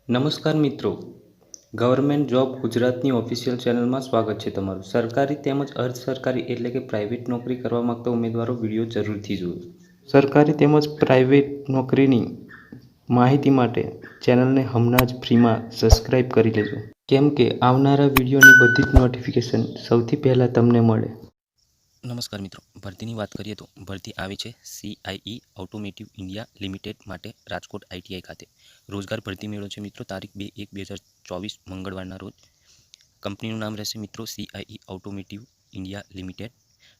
નમસ્કાર મિત્રો, government job ગુજરાતની ઓફિશિયલ ચેનલમાં સ્વાગત છે તમારું. સરકારી તેમજ અર્ધ સરકારી એટલે કે પ્રાઇવેટ નોકરી કરવા માંગતા ઉમેદવારો વિડીયો જરૂરથી જુઓ. સરકારી તેમજ પ્રાઇવેટ નોકરીની માહિતી માટે ચેનલને હમણાં જ ફ્રીમાં સબસ્ક્રાઇબ કરી લેજો, કેમ કે આવનારા વિડીયોની બધી જ નોટિફિકેશન સૌથી પહેલાં તમને મળે. નમસ્કાર મિત્રો, ભરતીની વાત કરીએ તો ભરતી આવી છે CIE ઓટોમેટિવ ઇન્ડિયા લિમિટેડ માટે રાજકોટ ITI ખાતે. રોજગાર ભરતી મેળો છે મિત્રો, તારીખ 2/1/2024 મંગળવારના રોજ. કંપનીનું નામ રહેશે મિત્રો CIE ઓટોમેટિવ ઇન્ડિયા લિમિટેડ.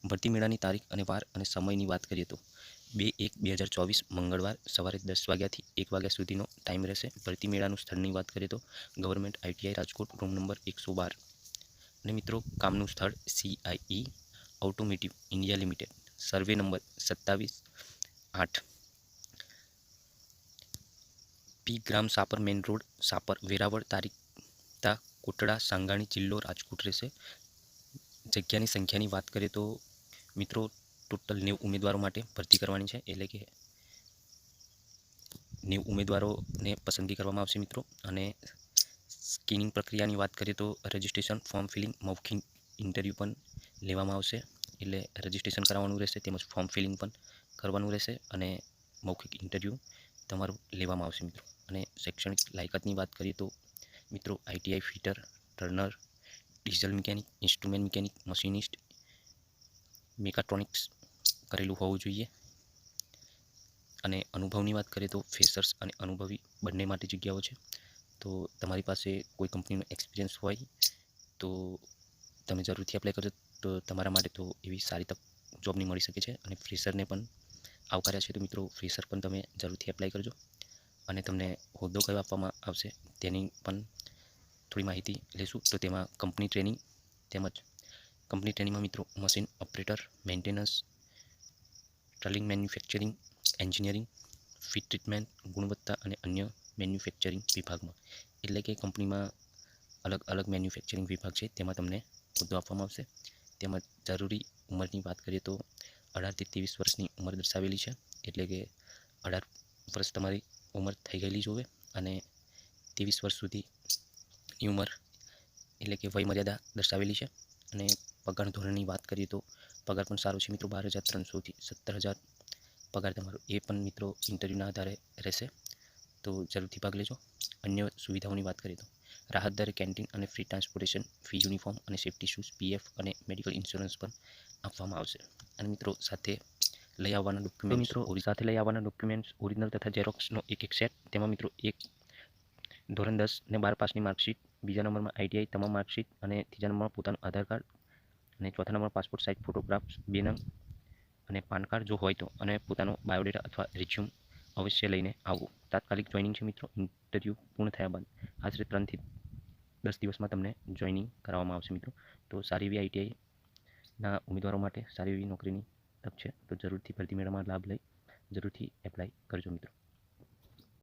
ભરતી મેળાની તારીખ અને વાર અને સમયની વાત કરીએ તો 2/1/2024 મંગળવાર સવારે 10 વાગ્યાથી 1 વાગ્યા સુધીનો ટાઈમ રહેશે. ભરતી મેળાનું સ્થળની વાત કરીએ તો government ITI Rajkot, room number 112. અને મિત્રો કામનું સ્થળ CIE automotive India limited, survey number 27/8, પી ગ્રામ, સાપર મેઇન રોડ, સાપર, વેરાવળ, તારીખ કોટડા, સાંગાણી, જિલ્લો રાજકોટ રહેશે. જગ્યાની સંખ્યાની વાત કરીએ તો મિત્રો ટોટલ 90 ઉમેદવારો માટે ભરતી કરવાની છે, એટલે કે 90 ઉમેદવારોને પસંદગી કરવામાં આવશે મિત્રો. અને સ્ક્રીનિંગ પ્રક્રિયાની વાત કરીએ તો રજિસ્ટ્રેશન, ફોર્મ ફિલિંગ, મૌખિક ઇન્ટરવ્યૂ પણ લેવામાં આવશે. એટલે રજિસ્ટ્રેશન કરાવવાનું રહેશે, તેમજ ફોર્મ ફિલિંગ પણ કરવાનું રહેશે અને મૌખિક ઇન્ટરવ્યૂ તમારું લેવામાં આવશે મિત્રો. અને શૈક્ષણિક લાયકાતની વાત કરીએ તો મિત્રો ITI fitter, turner, diesel mechanic, instrument mechanic, machinist, mechatronics કરેલું હોવું જોઈએ. અને અનુભવની વાત કરીએ તો ફ્રેશર્સ અને અનુભવી બંને માટે જગ્યાઓ છે. તો તમારી પાસે કોઈ કંપનીનો એક્સપિરિયન્સ હોય તો તમે જરૂરથી એપ્લાય કરજો. તો તમારા માટે તો એવી સારી તક જોબની મળી શકે છે. અને ફ્રેશરને પણ આવકાર્યા છે, તો મિત્રો ફ્રેશર પણ તમે જરૂરથી એપ્લાય કરજો. અને તમને હોદ્દો કયો આપવામાં આવશે તેની પણ થોડી માહિતી લેશું. તો તેમાં કંપની ટ્રેનિંગ, તેમજ કંપની ટ્રેનિંગમાં મિત્રો મશીન ઓપરેટર, મેન્ટેનન્સ, ટર્લિંગ, મેન્યુફેક્ચરિંગ, એન્જિનિયરિંગ, ફીડ ટ્રીટમેન્ટ, ગુણવત્તા અને અન્ય મેન્યુફેક્ચરિંગ વિભાગમાં, એટલે કે કંપનીમાં અલગ અલગ મેન્યુફેક્ચરિંગ વિભાગ છે, તેમાં તમને હોદ્દો આપવામાં આવશે. તેમજ જરૂરી ઉંમરની વાત કરીએ તો 18 થી 23 વર્ષની ઉંમર દર્શાવેલી છે, એટલે કે 18 વર્ષ તમારી ઉંમર થઈ ગયેલી જોવે અને 23 વર્ષ સુધીની ઉંમર, એટલે કે વય મર્યાદા દર્શાવેલી છે. અને પગાર ધોરણની વાત કરીએ તો પગાર પણ સારો છે મિત્રો, 12,300 થી 17,000 પગાર તમારો, એ પણ મિત્રો ઇન્ટરવ્યૂના આધારે રહેશે. તો જરૂરથી ભાગ લેજો. અન્ય સુવિધાઓની વાત કરીએ તો રાહત દરે કેન્ટીન અને ફ્રી ટ્રાન્સપોર્ટેશન, ફી, યુનિફોર્મ અને સેફ્ટી શૂઝ, PF અને મેડિકલ ઇન્સ્યોરન્સ પણ આપવામાં આવશે. અને મિત્રો સાથે લઈ આવવાના ડોક્યુમેન્ટ્સ ઓરિજિનલ તથા ઝેરોક્સનો એક સેટ. તેમાં મિત્રો એક ધોરણ 10 ને 12 પાસની માર્કશીટ, બીજા નંબરમાં ITI તમામ માર્કશીટ, અને ત્રીજા નંબરમાં પોતાનું આધાર કાર્ડ, અને ચોથા નંબરમાં પાસપોર્ટ સાઇઝ ફોટોગ્રાફ્સ 2 નંગ, અને પાન કાર્ડ જો હોય તો, અને પોતાનો બાયોડેટા અથવા રિઝ્યુમ અવશ્ય લઈને આવવું. તાત્કાલિક જોઈનિંગ છે મિત્રો. ઇન્ટરવ્યૂ પૂર્ણ થયા બાદ આશરે 3 થી 10 દિવસમાં તમને જોઈનિંગ કરાવવામાં આવશે મિત્રો. તો સારી એવી ITIના ઉમેદવારો માટે સારી એવી નોકરીની તક છે. તો જરૂરથી ભરતી મેળામાં લાભ લઈ જરૂરથી એપ્લાય કરજો મિત્રો.